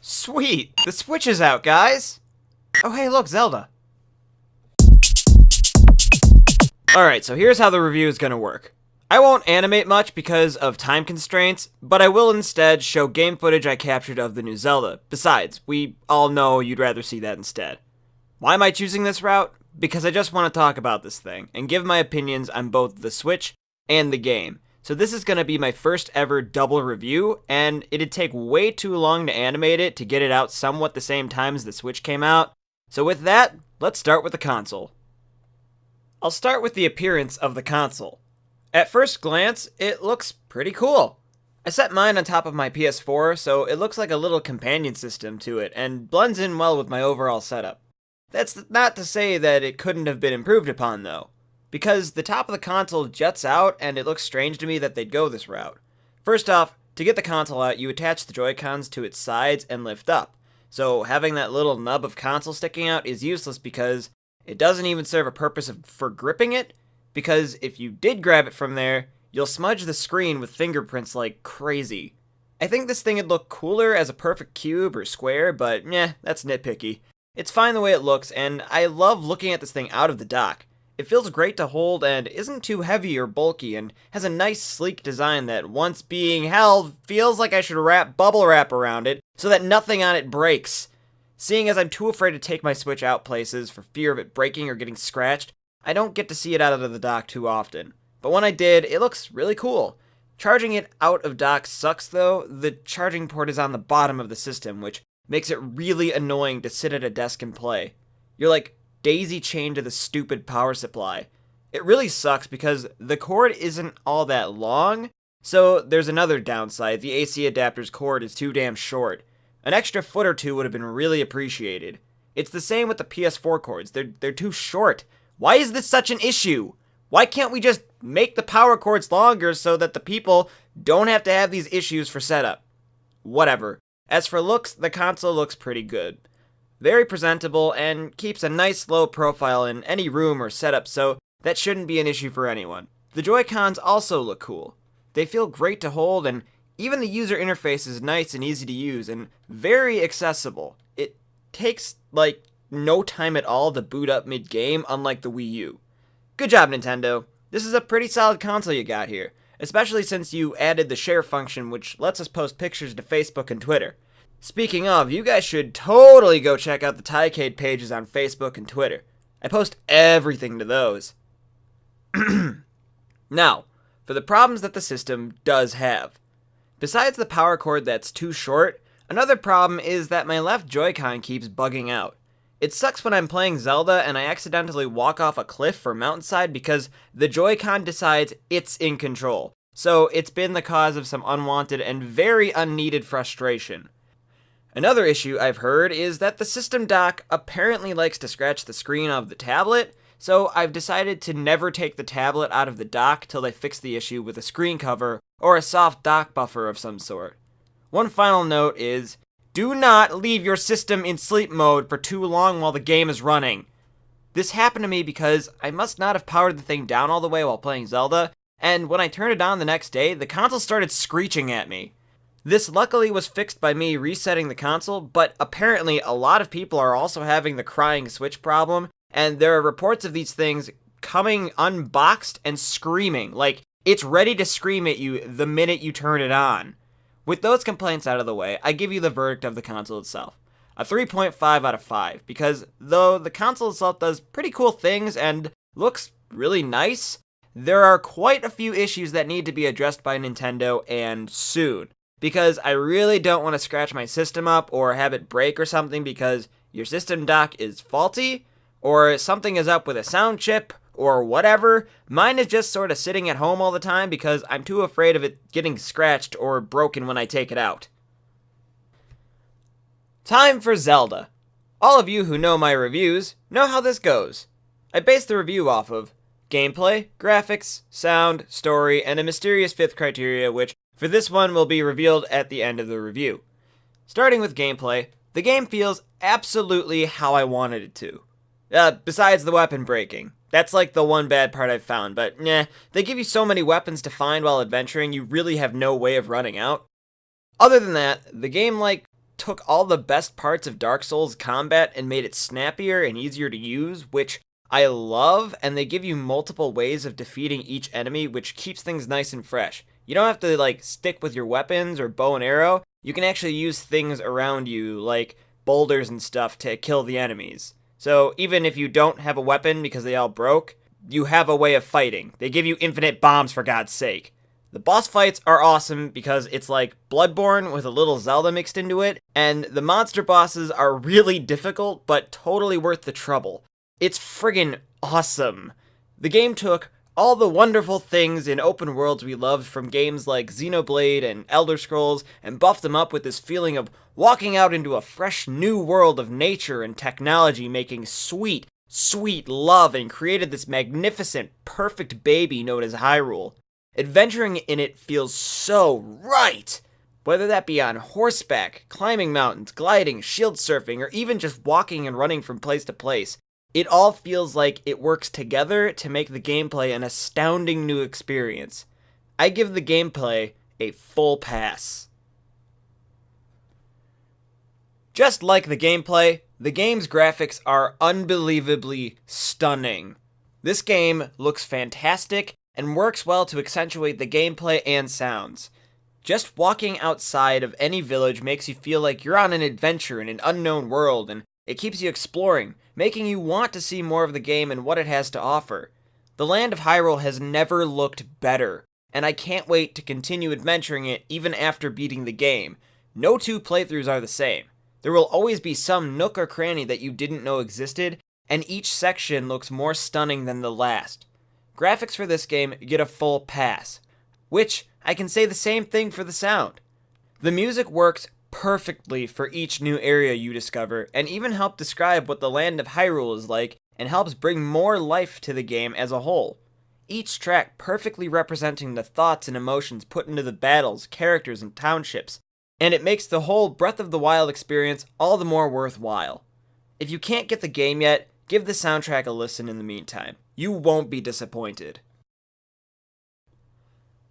Sweet! The Switch is out, guys! Oh hey, look, Zelda. Alright, so here's how the review is gonna work. I won't animate much because of time constraints, but I will instead show game footage I captured of the new Zelda. Besides, we all know you'd rather see that instead. Why am I choosing this route? Because I just want to talk about this thing, and give my opinions on both the Switch and the game. So this is going to be my first ever double review, and it'd take way too long to animate it to get it out somewhat the same time as the Switch came out. So with that, let's start with the console. I'll start with the appearance of the console. At first glance, it looks pretty cool. I set mine on top of my PS4, so it looks like a little companion system to it, and blends in well with my overall setup. That's not to say that it couldn't have been improved upon, though, because the top of the console juts out, and it looks strange to me that they'd go this route. First off, to get the console out, you attach the Joy-Cons to its sides and lift up, so having that little nub of console sticking out is useless because it doesn't even serve a purpose for gripping it, because if you did grab it from there, you'll smudge the screen with fingerprints like crazy. I think this thing would look cooler as a perfect cube or square, but that's nitpicky. It's fine the way it looks, and I love looking at this thing out of the dock. It feels great to hold and isn't too heavy or bulky, and has a nice sleek design that, once being held, feels like I should wrap bubble wrap around it so that nothing on it breaks. Seeing as I'm too afraid to take my Switch out places for fear of it breaking or getting scratched, I don't get to see it out of the dock too often. But when I did, it looks really cool. Charging it out of dock sucks though. The charging port is on the bottom of the system, which makes it really annoying to sit at a desk and play. You're like daisy chained to the stupid power supply. It really sucks because the cord isn't all that long, so there's another downside. The AC adapter's cord is too damn short. An extra foot or two would have been really appreciated. It's the same with the PS4 cords. They're too short. Why is this such an issue? Why can't we just make the power cords longer so that the people don't have to have these issues for setup? Whatever. As for looks, the console looks pretty good. Very presentable and keeps a nice low profile in any room or setup, so that shouldn't be an issue for anyone. The Joy-Cons also look cool. They feel great to hold, and even the user interface is nice and easy to use and very accessible. It takes like no time at all to boot up mid-game, unlike the Wii U. Good job, Nintendo. This is a pretty solid console you got here, especially since you added the share function, which lets us post pictures to Facebook and Twitter. Speaking of, you guys should totally go check out the Tycade pages on Facebook and Twitter. I post everything to those. Now, for the problems that the system does have. Besides the power cord that's too short, another problem is that my left Joy-Con keeps bugging out. It sucks when I'm playing Zelda and I accidentally walk off a cliff or mountainside because the Joy-Con decides it's in control. So it's been the cause of some unwanted and very unneeded frustration. Another issue I've heard is that the system dock apparently likes to scratch the screen of the tablet, so I've decided to never take the tablet out of the dock till they fix the issue with a screen cover or a soft dock buffer of some sort. One final note is, do not leave your system in sleep mode for too long while the game is running. This happened to me because I must not have powered the thing down all the way while playing Zelda, and when I turned it on the next day, the console started screeching at me. This luckily was fixed by me resetting the console, but apparently a lot of people are also having the crying Switch problem, and there are reports of these things coming unboxed and screaming, like it's ready to scream at you the minute you turn it on. With those complaints out of the way, I give you the verdict of the console itself. A 3.5 out of 5, because though the console itself does pretty cool things and looks really nice, there are quite a few issues that need to be addressed by Nintendo, and soon. Because I really don't want to scratch my system up or have it break or something because your system dock is faulty, or something is up with a sound chip, or whatever. Mine is just sort of sitting at home all the time because I'm too afraid of it getting scratched or broken when I take it out. Time for Zelda. All of you who know my reviews know how this goes. I base the review off of gameplay, graphics, sound, story, and a mysterious fifth criteria which, for this one, will be revealed at the end of the review. Starting with gameplay, the game feels absolutely how I wanted it to. Besides the weapon breaking. That's like the one bad part I've found, but they give you so many weapons to find while adventuring, you really have no way of running out. Other than that, the game, took all the best parts of Dark Souls combat and made it snappier and easier to use, which I love, and they give you multiple ways of defeating each enemy, which keeps things nice and fresh. You don't have to, like, stick with your weapons or bow and arrow. You can actually use things around you, like boulders and stuff, to kill the enemies. So even if you don't have a weapon because they all broke, you have a way of fighting. They give you infinite bombs, for God's sake. The boss fights are awesome because it's like Bloodborne with a little Zelda mixed into it, and the monster bosses are really difficult, but totally worth the trouble. It's friggin' awesome. The game took all the wonderful things in open worlds we loved from games like Xenoblade and Elder Scrolls and buffed them up with this feeling of walking out into a fresh new world of nature and technology, making sweet, sweet love, and created this magnificent, perfect baby known as Hyrule. Adventuring in it feels so right! Whether that be on horseback, climbing mountains, gliding, shield surfing, or even just walking and running from place to place, it all feels like it works together to make the gameplay an astounding new experience. I give the gameplay a full pass. Just like the gameplay, the game's graphics are unbelievably stunning. This game looks fantastic and works well to accentuate the gameplay and sounds. Just walking outside of any village makes you feel like you're on an adventure in an unknown world, and it keeps you exploring, making you want to see more of the game and what it has to offer. The land of Hyrule has never looked better, and I can't wait to continue adventuring it even after beating the game. No two playthroughs are the same. There will always be some nook or cranny that you didn't know existed, and each section looks more stunning than the last. Graphics for this game get a full pass, which I can say the same thing for the sound. The music works perfectly for each new area you discover, and even help describe what the land of Hyrule is like, and helps bring more life to the game as a whole. Each track perfectly representing the thoughts and emotions put into the battles, characters, and townships, and it makes the whole Breath of the Wild experience all the more worthwhile. If you can't get the game yet, give the soundtrack a listen in the meantime. You won't be disappointed.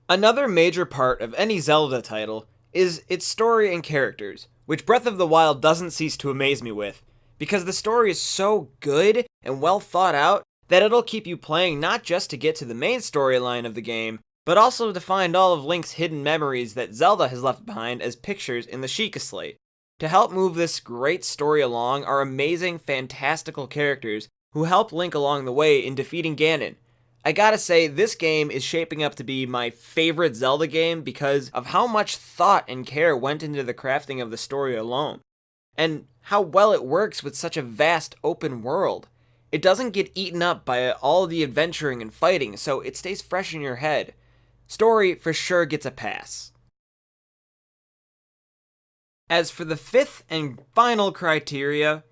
Another major part of any Zelda title is its story and characters, which Breath of the Wild doesn't cease to amaze me with, because the story is so good and well thought out that it'll keep you playing not just to get to the main storyline of the game, but also to find all of Link's hidden memories that Zelda has left behind as pictures in the Sheikah Slate. To help move this great story along are amazing, fantastical characters who help Link along the way in defeating Ganon. I gotta say, this game is shaping up to be my favorite Zelda game because of how much thought and care went into the crafting of the story alone, and how well it works with such a vast open world. It doesn't get eaten up by all the adventuring and fighting, so it stays fresh in your head. Story for sure gets a pass. As for the fifth and final criteria,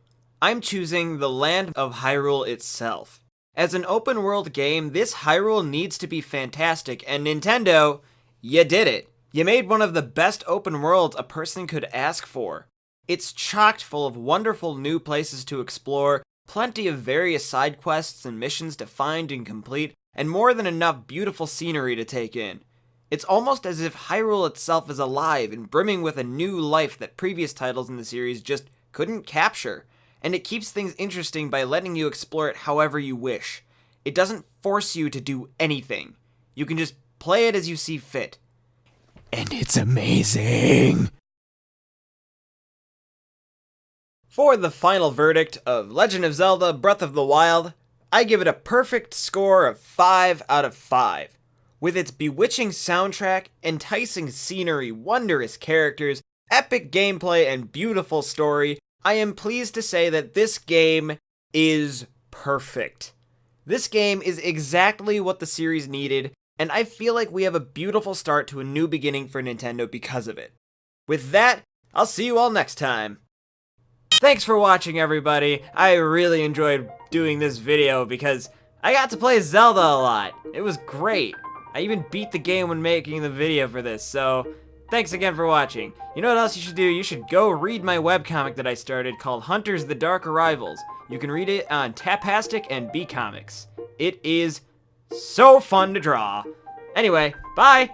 I'm choosing the land of Hyrule itself. As an open world game, this Hyrule needs to be fantastic, and Nintendo, you did it. You made one of the best open worlds a person could ask for. It's chock full of wonderful new places to explore, plenty of various side quests and missions to find and complete, and more than enough beautiful scenery to take in. It's almost as if Hyrule itself is alive and brimming with a new life that previous titles in the series just couldn't capture, and it keeps things interesting by letting you explore it however you wish. It doesn't force you to do anything. You can just play it as you see fit. And it's amazing! For the final verdict of Legend of Zelda Breath of the Wild, I give it a perfect score of 5 out of 5. With its bewitching soundtrack, enticing scenery, wondrous characters, epic gameplay, and beautiful story, I am pleased to say that this game is perfect. This game is exactly what the series needed, and I feel like we have a beautiful start to a new beginning for Nintendo because of it. With that, I'll see you all next time. Thanks for watching, everybody. I really enjoyed doing this video because I got to play Zelda a lot. It was great. I even beat the game when making the video for this, so thanks again for watching. You know what else you should do? You should go read my webcomic that I started called Hunters the Dark Arrivals. You can read it on Tapastic and B Comics. It is so fun to draw. Anyway, bye!